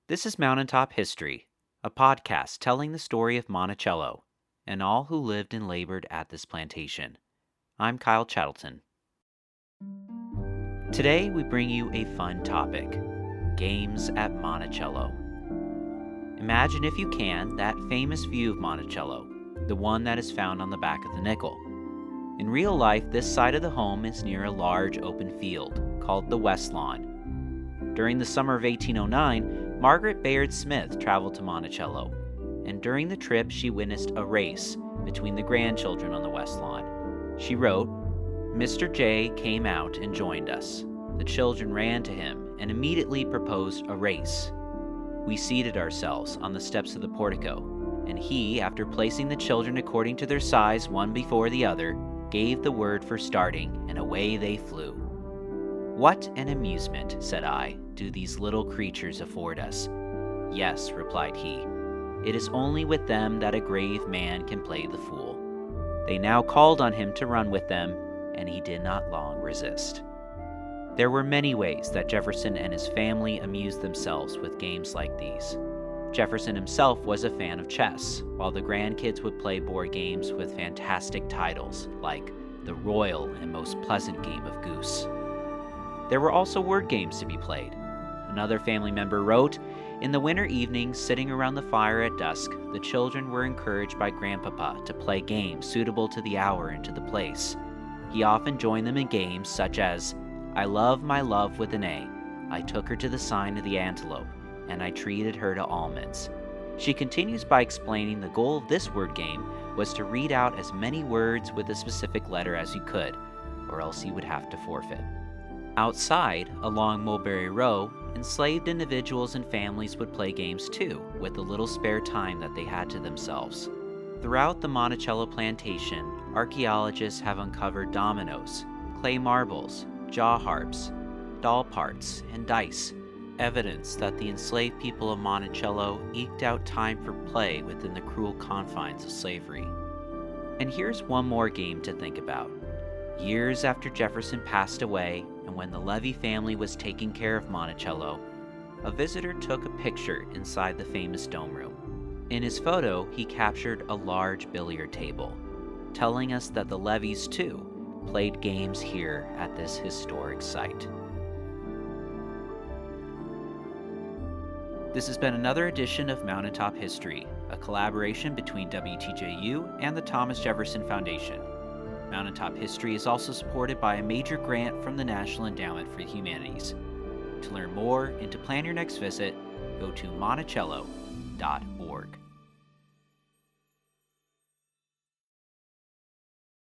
This is Mountaintop History, a podcast telling the story of Monticello and all who lived and labored at this plantation. I'm Kyle Chattleton. Today we bring you a fun topic, games at Monticello. Imagine, if you can, that famous view of Monticello, the one that is found on the back of the nickel. In real life, this side of the home is near a large open field called the West Lawn. During the summer of 1809, Margaret Bayard Smith traveled to Monticello, and during the trip she witnessed a race between the grandchildren on the West Lawn. She wrote, "Mr. J came out and joined us. The children ran to him and immediately proposed a race. We seated ourselves on the steps of the portico, and he, after placing the children according to their size one before the other, gave the word for starting, and away they flew. What an amusement, said I, do these little creatures afford us? Yes, replied he, it is only with them that a grave man can play the fool. They now called on him to run with them, and he did not long resist." There were many ways that Jefferson and his family amused themselves with games like these. Jefferson himself was a fan of chess, while the grandkids would play board games with fantastic titles like the royal and most pleasant game of Goose. There were also word games to be played. Another family member wrote, "In the winter evenings, sitting around the fire at dusk, the children were encouraged by Grandpapa to play games suitable to the hour and to the place. He often joined them in games such as, I love my love with an A. I took her to the sign of the antelope, and I treated her to almonds." She continues by explaining the goal of this word game was to read out as many words with a specific letter as you could, or else you would have to forfeit. Outside, along Mulberry Row, enslaved individuals and families would play games too, with the little spare time that they had to themselves. Throughout the Monticello plantation, archaeologists have uncovered dominoes, clay marbles, jaw harps, doll parts, and dice, evidence that the enslaved people of Monticello eked out time for play within the cruel confines of slavery. And here's one more game to think about. Years after Jefferson passed away, and when the Levy family was taking care of Monticello, a visitor took a picture inside the famous dome room. In his photo, he captured a large billiard table, telling us that the Levys, too, played games here at this historic site. This has been another edition of Mountaintop History, a collaboration between WTJU and the Thomas Jefferson Foundation. Mountaintop History is also supported by a major grant from the National Endowment for the Humanities. To learn more and to plan your next visit, go to monticello.org.